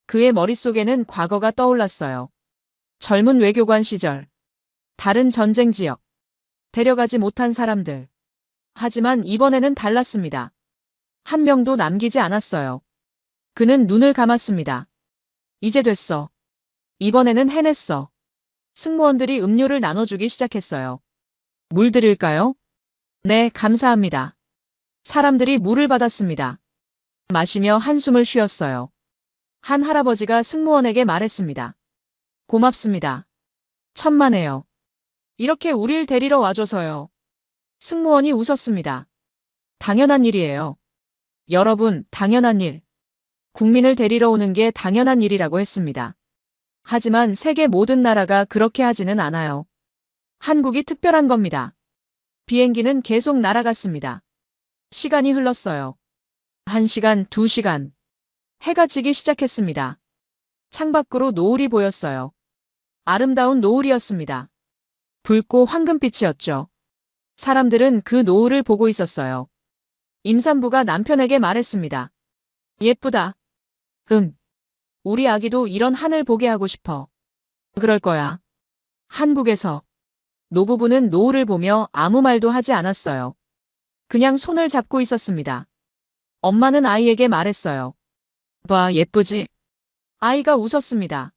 그의 머릿속에는 과거가 떠올랐어요. 젊은 외교관 시절. 다른 전쟁 지역. 데려가지 못한 사람들. 하지만 이번에는 달랐습니다. 한 명도 남기지 않았어요. 그는 눈을 감았습니다. 이제 됐어. 이번에는 해냈어. 승무원들이 음료를 나눠주기 시작했어요. 물 드릴까요? 네, 감사합니다. 사람들이 물을 받았습니다. 마시며 한숨을 쉬었어요. 한 할아버지가 승무원에게 말했습니다. 고맙습니다. 천만에요. 이렇게 우릴 데리러 와줘서요. 승무원이 웃었습니다. 당연한 일이에요. 여러분, 당연한 일. 국민을 데리러 오는 게 당연한 일이라고 했습니다. 하지만 세계 모든 나라가 그렇게 하지는 않아요. 한국이 특별한 겁니다. 비행기는 계속 날아갔습니다. 시간이 흘렀어요. 1시간, 2시간. 해가 지기 시작했습니다. 창밖으로 노을이 보였어요. 아름다운 노을이었습니다. 붉고 황금빛이었죠. 사람들은 그 노을을 보고 있었어요. 임산부가 남편에게 말했습니다. 예쁘다. 응. 우리 아기도 이런 하늘 보게 하고 싶어. 그럴 거야. 한국에서 노부부는 노을을 보며 아무 말도 하지 않았어요. 그냥 손을 잡고 있었습니다. 엄마는 아이에게 말했어요. 봐, 예쁘지? 아이가 웃었습니다.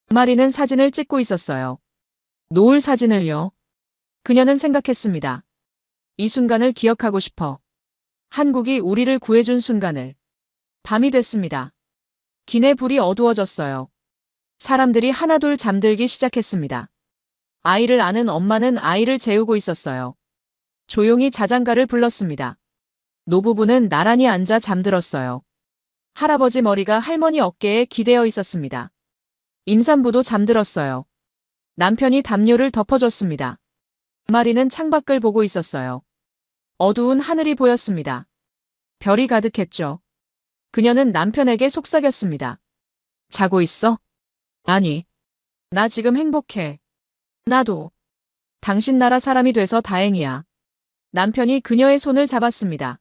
마리는 사진을 찍고 있었어요. 노을 사진을요. 그녀는 생각했습니다. 이 순간을 기억하고 싶어. 한국이 우리를 구해준 순간을. 밤이 됐습니다. 기내 불이 어두워졌어요. 사람들이 하나둘 잠들기 시작했습니다. 아이를 아는 엄마는 아이를 재우고 있었어요. 조용히 자장가를 불렀습니다. 노부부는 나란히 앉아 잠들었어요. 할아버지 머리가 할머니 어깨에 기대어 있었습니다. 임산부도 잠들었어요. 남편이 담요를 덮어줬습니다. 마리는 창밖을 보고 있었어요. 어두운 하늘이 보였습니다. 별이 가득했죠. 그녀는 남편에게 속삭였습니다. 자고 있어? 아니. 나 지금 행복해. 나도. 당신 나라 사람이 돼서 다행이야. 남편이 그녀의 손을 잡았습니다.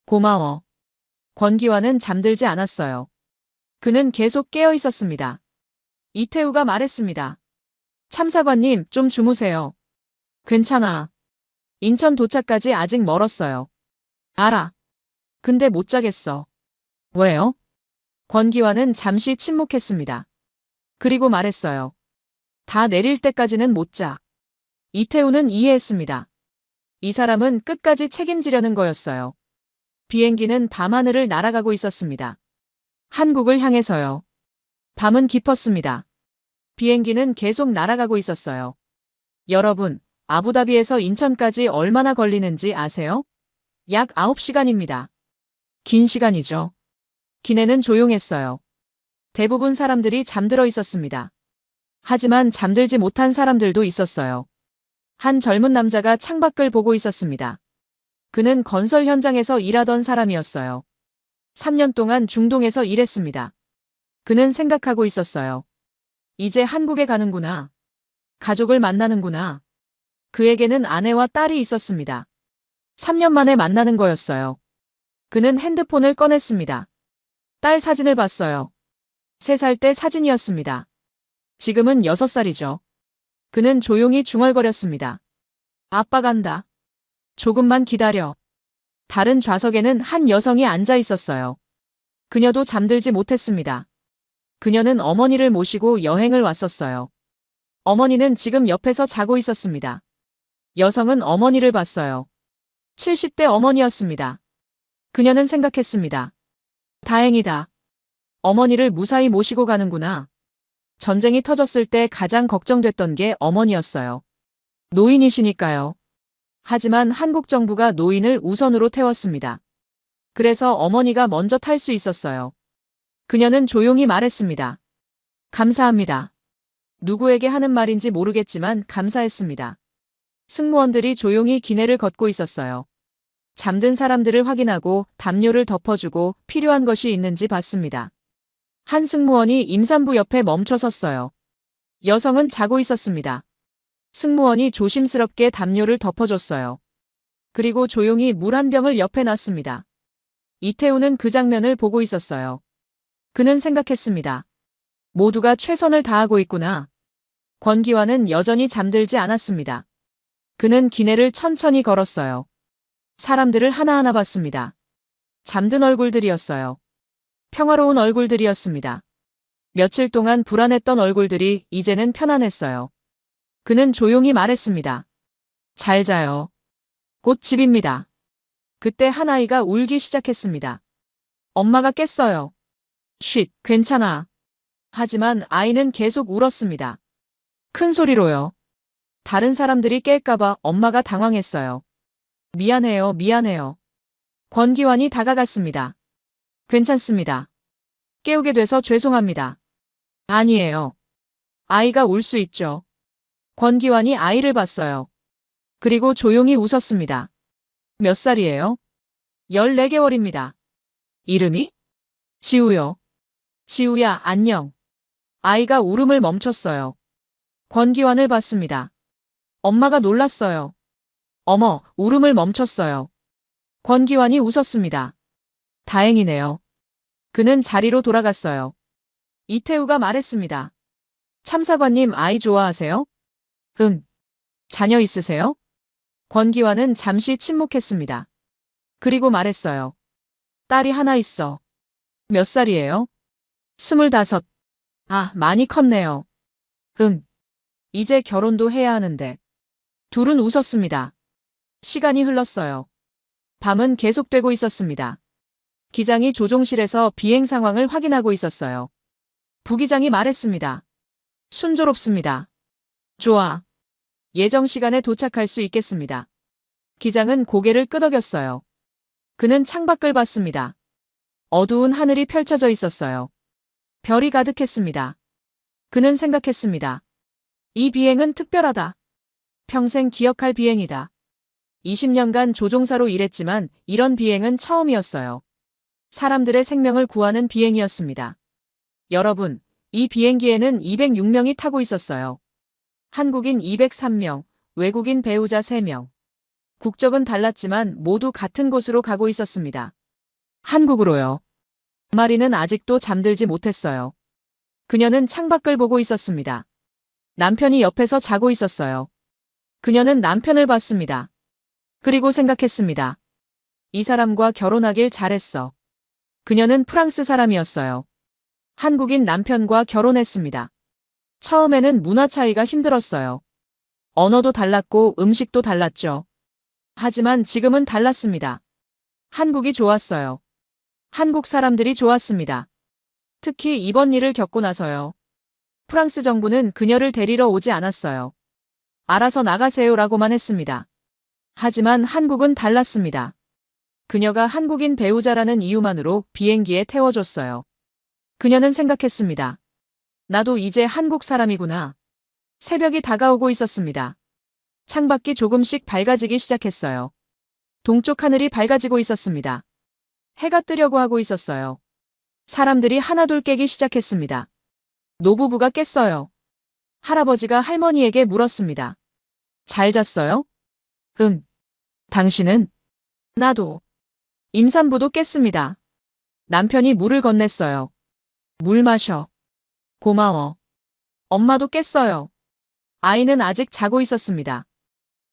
고마워. 권기환은 잠들지 않았어요. 그는 계속 깨어 있었습니다. 이태우가 말했습니다. 참사관님, 좀 주무세요. 괜찮아. 인천 도착까지 아직 멀었어요. 알아. 근데 못 자겠어. 왜요? 권기환은 잠시 침묵했습니다. 그리고 말했어요. 다 내릴 때까지는 못 자. 이태우는 이해했습니다. 이 사람은 끝까지 책임지려는 거였어요. 비행기는 밤하늘을 날아가고 있었습니다. 한국을 향해서요. 밤은 깊었습니다. 비행기는 계속 날아가고 있었어요. 여러분, 아부다비에서 인천까지 얼마나 걸리는지 아세요? 약 9시간입니다. 긴 시간이죠. 기내는 조용했어요. 대부분 사람들이 잠들어 있었습니다. 하지만 잠들지 못한 사람들도 있었어요. 한 젊은 남자가 창밖을 보고 있었습니다. 그는 건설 현장에서 일하던 사람이었어요. 3년 동안 중동에서 일했습니다. 그는 생각하고 있었어요. 이제 한국에 가는구나. 가족을 만나는구나. 그에게는 아내와 딸이 있었습니다. 3년 만에 만나는 거였어요. 그는 핸드폰을 꺼냈습니다. 딸 사진을 봤어요. 3살 때 사진이었습니다. 지금은 6살이죠. 그는 조용히 중얼거렸습니다. 아빠 간다. 조금만 기다려. 다른 좌석에는 한 여성이 앉아 있었어요. 그녀도 잠들지 못했습니다. 그녀는 어머니를 모시고 여행을 왔었어요. 어머니는 지금 옆에서 자고 있었습니다. 여성은 어머니를 봤어요. 70대 어머니였습니다. 그녀는 생각했습니다. 다행이다. 어머니를 무사히 모시고 가는구나. 전쟁이 터졌을 때 가장 걱정됐던 게 어머니였어요. 노인이시니까요. 하지만 한국 정부가 노인을 우선으로 태웠습니다. 그래서 어머니가 먼저 탈 수 있었어요. 그녀는 조용히 말했습니다. 감사합니다. 누구에게 하는 말인지 모르겠지만 감사했습니다. 승무원들이 조용히 기내를 걷고 있었어요. 잠든 사람들을 확인하고 담요를 덮어주고 필요한 것이 있는지 봤습니다. 한 승무원이 임산부 옆에 멈춰 섰어요. 여성은 자고 있었습니다. 승무원이 조심스럽게 담요를 덮어줬어요. 그리고 조용히 물 한 병을 옆에 놨습니다. 이태우는 그 장면을 보고 있었어요. 그는 생각했습니다. 모두가 최선을 다하고 있구나. 권기환은 여전히 잠들지 않았습니다. 그는 기내를 천천히 걸었어요. 사람들을 하나하나 봤습니다. 잠든 얼굴들이었어요. 평화로운 얼굴들이었습니다. 며칠 동안 불안했던 얼굴들이 이제는 편안했어요. 그는 조용히 말했습니다. 잘 자요. 곧 집입니다. 그때 한 아이가 울기 시작했습니다. 엄마가 깼어요. 쉿, 괜찮아. 하지만 아이는 계속 울었습니다. 큰 소리로요. 다른 사람들이 깰까봐 엄마가 당황했어요. 미안해요, 미안해요. 권기환이 다가갔습니다. 괜찮습니다. 깨우게 돼서 죄송합니다. 아니에요. 아이가 울 수 있죠. 권기환이 아이를 봤어요. 그리고 조용히 웃었습니다. 몇 살이에요? 14개월입니다. 이름이? 지우요. 지우야, 안녕. 아이가 울음을 멈췄어요. 권기환을 봤습니다. 엄마가 놀랐어요. 어머, 울음을 멈췄어요. 권기환이 웃었습니다. 다행이네요. 그는 자리로 돌아갔어요. 이태우가 말했습니다. 참사관님 아이 좋아하세요? 응. 자녀 있으세요? 권기환은 잠시 침묵했습니다. 그리고 말했어요. 딸이 하나 있어. 몇 살이에요? 25. 아, 많이 컸네요. 응. 이제 결혼도 해야 하는데. 둘은 웃었습니다. 시간이 흘렀어요. 밤은 계속되고 있었습니다. 기장이 조종실에서 비행 상황을 확인하고 있었어요. 부기장이 말했습니다. 순조롭습니다. 좋아. 예정 시간에 도착할 수 있겠습니다. 기장은 고개를 끄덕였어요. 그는 창밖을 봤습니다. 어두운 하늘이 펼쳐져 있었어요. 별이 가득했습니다. 그는 생각했습니다. 이 비행은 특별하다. 평생 기억할 비행이다. 20년간 조종사로 일했지만 이런 비행은 처음이었어요. 사람들의 생명을 구하는 비행이었습니다. 여러분, 이 비행기에는 206명이 타고 있었어요. 한국인 203명, 외국인 배우자 3명. 국적은 달랐지만 모두 같은 곳으로 가고 있었습니다. 한국으로요. 마리는 아직도 잠들지 못했어요. 그녀는 창밖을 보고 있었습니다. 남편이 옆에서 자고 있었어요. 그녀는 남편을 봤습니다. 그리고 생각했습니다. 이 사람과 결혼하길 잘했어. 그녀는 프랑스 사람이었어요. 한국인 남편과 결혼했습니다. 처음에는 문화 차이가 힘들었어요. 언어도 달랐고 음식도 달랐죠. 하지만 지금은 달랐습니다. 한국이 좋았어요. 한국 사람들이 좋았습니다. 특히 이번 일을 겪고 나서요. 프랑스 정부는 그녀를 데리러 오지 않았어요. 알아서 나가세요라고만 했습니다. 하지만 한국은 달랐습니다. 그녀가 한국인 배우자라는 이유만으로 비행기에 태워줬어요. 그녀는 생각했습니다. 나도 이제 한국 사람이구나. 새벽이 다가오고 있었습니다. 창밖이 조금씩 밝아지기 시작했어요. 동쪽 하늘이 밝아지고 있었습니다. 해가 뜨려고 하고 있었어요. 사람들이 하나둘 깨기 시작했습니다. 노부부가 깼어요. 할아버지가 할머니에게 물었습니다. 잘 잤어요? 응. 당신은? 나도. 임산부도 깼습니다. 남편이 물을 건넸어요. 물 마셔. 고마워. 엄마도 깼어요. 아이는 아직 자고 있었습니다.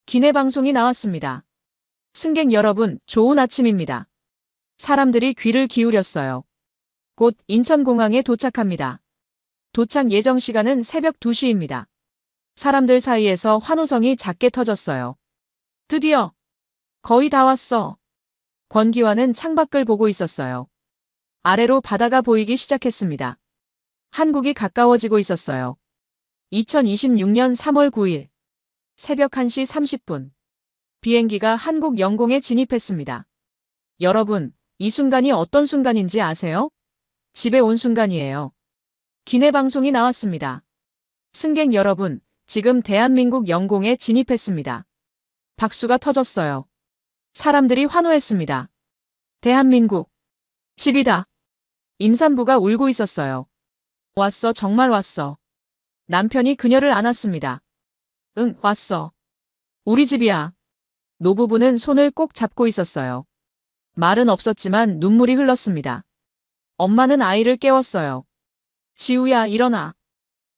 기내 방송이 나왔습니다. 승객 여러분, 좋은 아침입니다. 사람들이 귀를 기울였어요. 곧 인천공항에 도착합니다. 도착 예정 시간은 새벽 2시입니다. 사람들 사이에서 환호성이 작게 터졌어요. 드디어! 거의 다 왔어. 권기환은 창밖을 보고 있었어요. 아래로 바다가 보이기 시작했습니다. 한국이 가까워지고 있었어요. 2026년 3월 9일 새벽 1시 30분 비행기가 한국 영공에 진입했습니다. 여러분, 이 순간이 어떤 순간인지 아세요? 집에 온 순간이에요. 기내 방송이 나왔습니다. 승객 여러분, 지금 대한민국 영공에 진입했습니다. 박수가 터졌어요. 사람들이 환호했습니다. 대한민국. 집이다. 임산부가 울고 있었어요. 왔어, 정말 왔어. 남편이 그녀를 안았습니다. 응, 왔어. 우리 집이야. 노부부는 손을 꼭 잡고 있었어요. 말은 없었지만 눈물이 흘렀습니다. 엄마는 아이를 깨웠어요. 지우야, 일어나.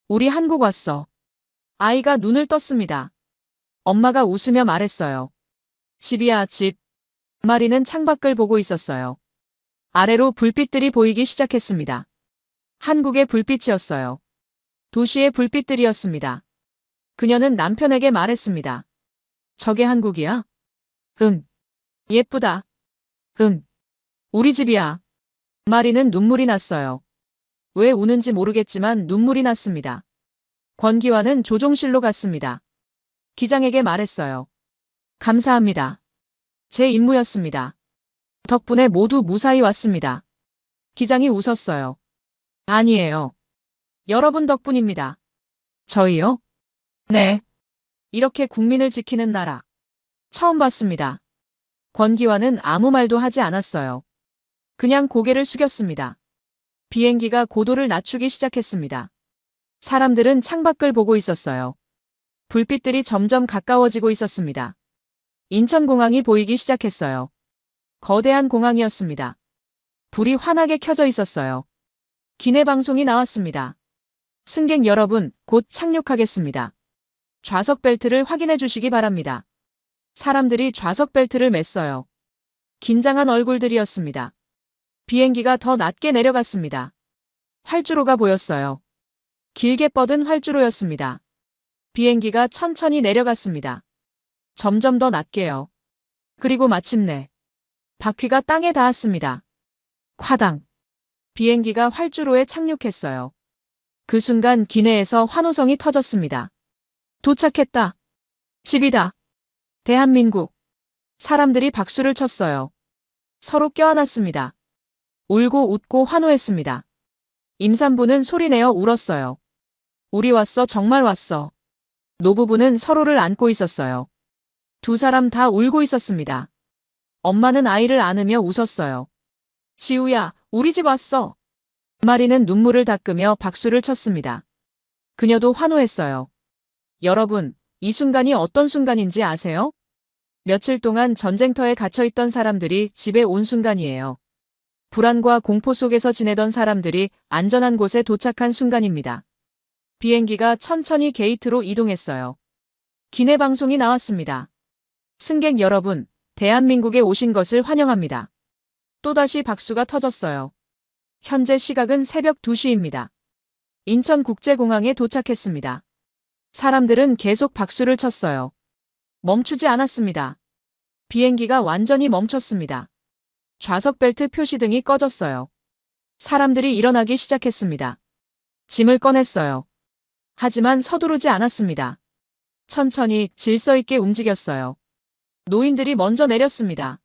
우리 한국 왔어. 아이가 눈을 떴습니다. 엄마가 웃으며 말했어요. 집이야, 집. 마리는 창밖을 보고 있었어요. 아래로 불빛들이 보이기 시작했습니다. 한국의 불빛이었어요. 도시의 불빛들이었습니다. 그녀는 남편에게 말했습니다. 저게 한국이야? 응. 예쁘다. 응. 우리 집이야. 마리는 눈물이 났어요. 왜 우는지 모르겠지만 눈물이 났습니다. 권기환은 조종실로 갔습니다. 기장에게 말했어요. 감사합니다. 제 임무였습니다. 덕분에 모두 무사히 왔습니다. 기장이 웃었어요. 아니에요. 여러분 덕분입니다. 저희요? 네. 이렇게 국민을 지키는 나라. 처음 봤습니다. 권기환은 아무 말도 하지 않았어요. 그냥 고개를 숙였습니다. 비행기가 고도를 낮추기 시작했습니다. 사람들은 창밖을 보고 있었어요. 불빛들이 점점 가까워지고 있었습니다. 인천공항이 보이기 시작했어요. 거대한 공항이었습니다. 불이 환하게 켜져 있었어요. 기내 방송이 나왔습니다. 승객 여러분, 곧 착륙하겠습니다. 좌석 벨트를 확인해 주시기 바랍니다. 사람들이 좌석 벨트를 맸어요. 긴장한 얼굴들이었습니다. 비행기가 더 낮게 내려갔습니다. 활주로가 보였어요. 길게 뻗은 활주로였습니다. 비행기가 천천히 내려갔습니다. 점점 더 낮게요. 그리고 마침내 바퀴가 땅에 닿았습니다. 콰당. 비행기가 활주로에 착륙했어요. 그 순간 기내에서 환호성이 터졌습니다. 도착했다. 집이다. 대한민국. 사람들이 박수를 쳤어요. 서로 껴안았습니다. 울고 웃고 환호했습니다. 임산부는 소리내어 울었어요. 우리 왔어, 정말 왔어. 노부부는 서로를 안고 있었어요. 두 사람 다 울고 있었습니다. 엄마는 아이를 안으며 웃었어요. 지우야, 우리 집 왔어. 마리는 눈물을 닦으며 박수를 쳤습니다. 그녀도 환호했어요. 여러분, 이 순간이 어떤 순간인지 아세요? 며칠 동안 전쟁터에 갇혀있던 사람들이 집에 온 순간이에요. 불안과 공포 속에서 지내던 사람들이 안전한 곳에 도착한 순간입니다. 비행기가 천천히 게이트로 이동했어요. 기내 방송이 나왔습니다. 승객 여러분, 대한민국에 오신 것을 환영합니다. 또다시 박수가 터졌어요. 현재 시각은 새벽 2시입니다. 인천국제공항에 도착했습니다. 사람들은 계속 박수를 쳤어요. 멈추지 않았습니다. 비행기가 완전히 멈췄습니다. 좌석 벨트 표시등이 꺼졌어요. 사람들이 일어나기 시작했습니다. 짐을 꺼냈어요. 하지만 서두르지 않았습니다. 천천히 질서 있게 움직였어요. 노인들이 먼저 내렸습니다.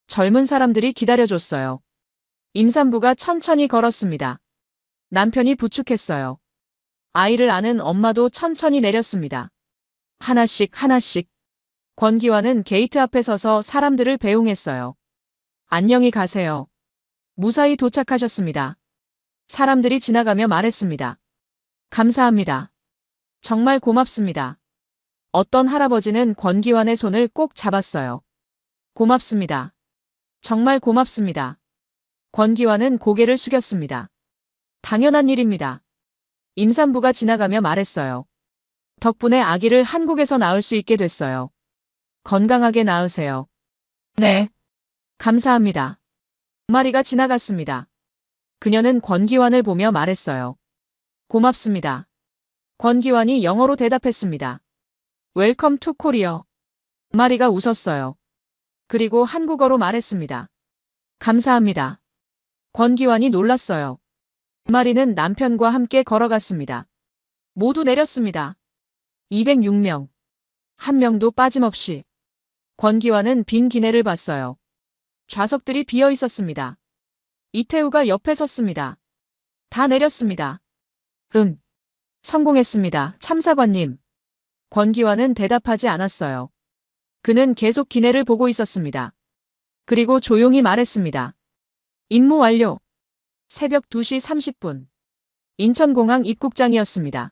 젊은 사람들이 기다려줬어요. 임산부가 천천히 걸었습니다. 남편이 부축했어요. 아이를 안은 엄마도 천천히 내렸습니다. 하나씩 하나씩. 권기환은 게이트 앞에 서서 사람들을 배웅했어요. 안녕히 가세요. 무사히 도착하셨습니다. 사람들이 지나가며 말했습니다. 감사합니다. 정말 고맙습니다. 어떤 할아버지는 권기환의 손을 꼭 잡았어요. 고맙습니다. 정말 고맙습니다. 권기환은 고개를 숙였습니다. 당연한 일입니다. 임산부가 지나가며 말했어요. 덕분에 아기를 한국에서 낳을 수 있게 됐어요. 건강하게 낳으세요. 네. 감사합니다. 마리가 지나갔습니다. 그녀는 권기환을 보며 말했어요. 고맙습니다. 권기환이 영어로 대답했습니다. 웰컴 투 코리어. 마리가 웃었어요. 그리고 한국어로 말했습니다. 감사합니다. 권기환이 놀랐어요. 마리는 남편과 함께 걸어갔습니다. 모두 내렸습니다. 206명. 한 명도 빠짐없이. 권기환은 빈 기내를 봤어요. 좌석들이 비어 있었습니다. 이태우가 옆에 섰습니다. 다 내렸습니다. 응. 성공했습니다. 참사관님. 권기환은 대답하지 않았어요. 그는 계속 기내를 보고 있었습니다. 그리고 조용히 말했습니다. 임무 완료. 새벽 2시 30분. 인천공항 입국장이었습니다.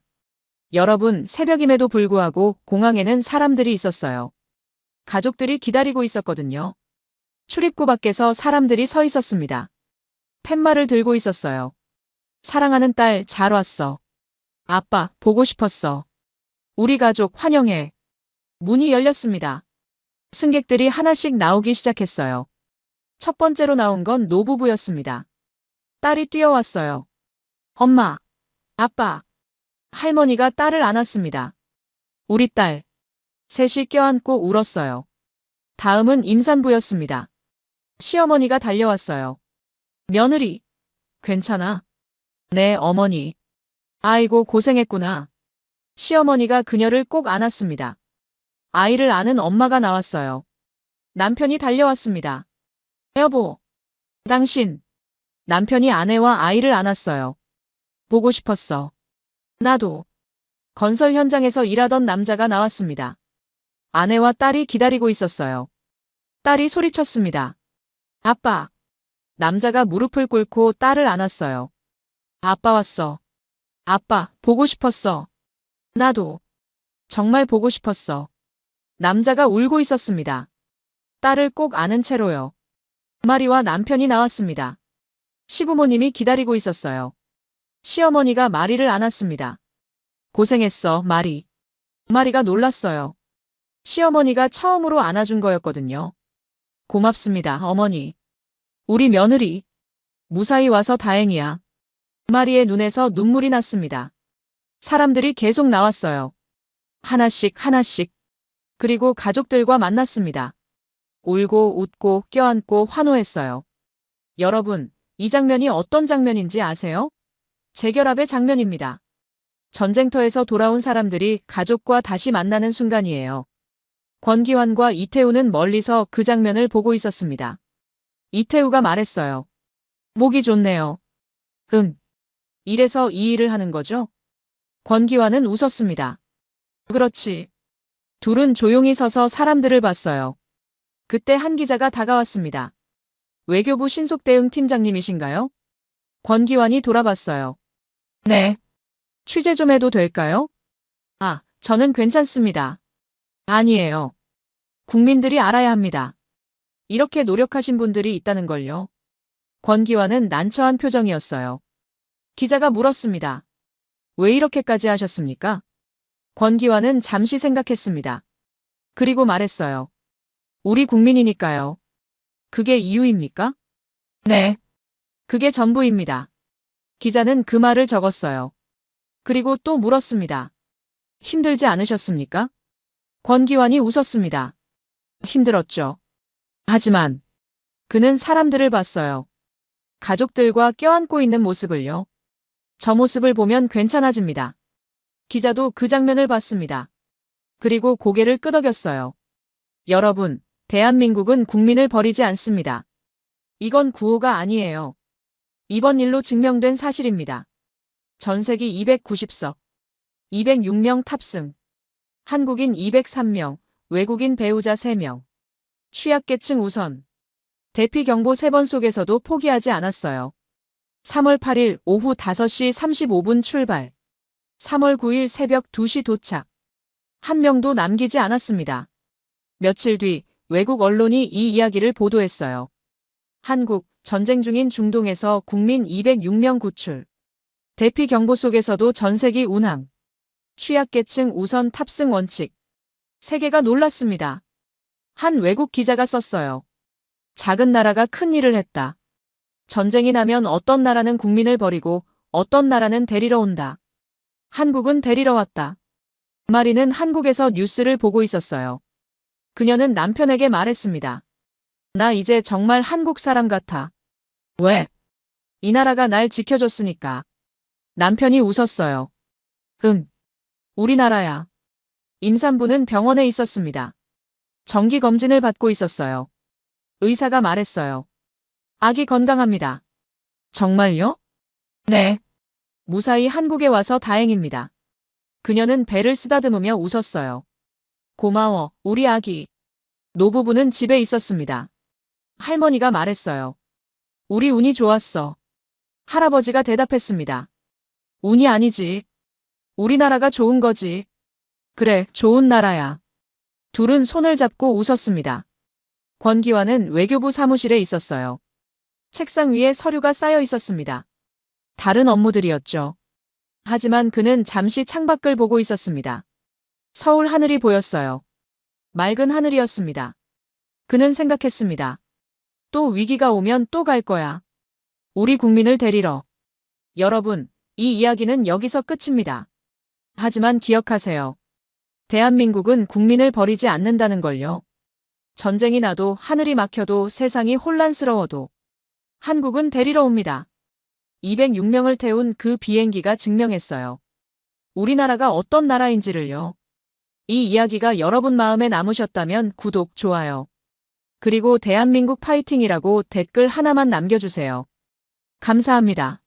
여러분, 새벽임에도 불구하고 공항에는 사람들이 있었어요. 가족들이 기다리고 있었거든요. 출입구 밖에서 사람들이 서 있었습니다. 팻말을 들고 있었어요. 사랑하는 딸, 잘 왔어. 아빠, 보고 싶었어. 우리 가족 환영해. 문이 열렸습니다. 승객들이 하나씩 나오기 시작했어요. 첫 번째로 나온 건 노부부였습니다. 딸이 뛰어왔어요. 엄마, 아빠. 할머니가 딸을 안았습니다. 우리 딸. 셋이 껴안고 울었어요. 다음은 임산부였습니다. 시어머니가 달려왔어요. 며느리. 괜찮아? 네, 어머니. 아이고, 고생했구나. 시어머니가 그녀를 꼭 안았습니다. 아이를 안은 엄마가 나왔어요. 남편이 달려왔습니다. 여보. 당신. 남편이 아내와 아이를 안았어요. 보고 싶었어. 나도. 건설 현장에서 일하던 남자가 나왔습니다. 아내와 딸이 기다리고 있었어요. 딸이 소리쳤습니다. 아빠. 남자가 무릎을 꿇고 딸을 안았어요. 아빠 왔어. 아빠, 보고 싶었어. 나도. 정말 보고 싶었어. 남자가 울고 있었습니다. 딸을 꼭 안은 채로요. 마리와 남편이 나왔습니다. 시부모님이 기다리고 있었어요. 시어머니가 마리를 안았습니다. 고생했어, 마리. 마리가 놀랐어요. 시어머니가 처음으로 안아준 거였거든요. 고맙습니다, 어머니. 우리 며느리. 무사히 와서 다행이야. 마리의 눈에서 눈물이 났습니다. 사람들이 계속 나왔어요. 하나씩 하나씩. 그리고 가족들과 만났습니다. 울고 웃고 껴안고 환호했어요. 여러분, 이 장면이 어떤 장면인지 아세요? 재결합의 장면입니다. 전쟁터에서 돌아온 사람들이 가족과 다시 만나는 순간이에요. 권기환과 이태우는 멀리서 그 장면을 보고 있었습니다. 이태우가 말했어요. 목이 좋네요. 응. 이래서 이 일을 하는 거죠? 권기환은 웃었습니다. 그렇지. 둘은 조용히 서서 사람들을 봤어요. 그때 한 기자가 다가왔습니다. 외교부 신속대응 팀장님이신가요? 권기환이 돌아봤어요. 네. 취재 좀 해도 될까요? 아, 저는 괜찮습니다. 아니에요. 국민들이 알아야 합니다. 이렇게 노력하신 분들이 있다는 걸요. 권기환은 난처한 표정이었어요. 기자가 물었습니다. 왜 이렇게까지 하셨습니까? 권기환은 잠시 생각했습니다. 그리고 말했어요. 우리 국민이니까요. 그게 이유입니까? 네. 그게 전부입니다. 기자는 그 말을 적었어요. 그리고 또 물었습니다. 힘들지 않으셨습니까? 권기환이 웃었습니다. 힘들었죠. 하지만 그는 사람들을 봤어요. 가족들과 껴안고 있는 모습을요. 저 모습을 보면 괜찮아집니다. 기자도 그 장면을 봤습니다. 그리고 고개를 끄덕였어요. 여러분, 대한민국은 국민을 버리지 않습니다. 이건 구호가 아니에요. 이번 일로 증명된 사실입니다. 전세기 290석, 206명 탑승, 한국인 203명, 외국인 배우자 3명, 취약계층 우선, 대피 경보 3번 속에서도 포기하지 않았어요. 3월 8일 오후 5시 35분 출발, 3월 9일 새벽 2시 도착. 한 명도 남기지 않았습니다. 며칠 뒤 외국 언론이 이 이야기를 보도했어요. 한국, 전쟁 중인 중동에서 국민 206명 구출. 대피 경보 속에서도 전세기 운항. 취약계층 우선 탑승 원칙. 세계가 놀랐습니다. 한 외국 기자가 썼어요. 작은 나라가 큰 일을 했다. 전쟁이 나면 어떤 나라는 국민을 버리고 어떤 나라는 데리러 온다. 한국은 데리러 왔다. 마리는 한국에서 뉴스를 보고 있었어요. 그녀는 남편에게 말했습니다. 나 이제 정말 한국 사람 같아. 왜? 이 나라가 날 지켜줬으니까. 남편이 웃었어요. 응. 우리나라야. 임산부는 병원에 있었습니다. 정기검진을 받고 있었어요. 의사가 말했어요. 아기 건강합니다. 정말요? 네. 무사히 한국에 와서 다행입니다. 그녀는 배를 쓰다듬으며 웃었어요. 고마워, 우리 아기. 노부부는 집에 있었습니다. 할머니가 말했어요. 우리 운이 좋았어. 할아버지가 대답했습니다. 운이 아니지. 우리나라가 좋은 거지. 그래, 좋은 나라야. 둘은 손을 잡고 웃었습니다. 권기환은 외교부 사무실에 있었어요. 책상 위에 서류가 쌓여 있었습니다. 다른 업무들이었죠. 하지만 그는 잠시 창밖을 보고 있었습니다. 서울 하늘이 보였어요. 맑은 하늘이었습니다. 그는 생각했습니다. 또 위기가 오면 또 갈 거야. 우리 국민을 데리러. 여러분, 이 이야기는 여기서 끝입니다. 하지만 기억하세요. 대한민국은 국민을 버리지 않는다는 걸요. 전쟁이 나도 하늘이 막혀도 세상이 혼란스러워도 한국은 데리러 옵니다. 206명을 태운 그 비행기가 증명했어요. 우리나라가 어떤 나라인지를요. 이 이야기가 여러분 마음에 남으셨다면 구독, 좋아요. 그리고 대한민국 파이팅이라고 댓글 하나만 남겨주세요. 감사합니다.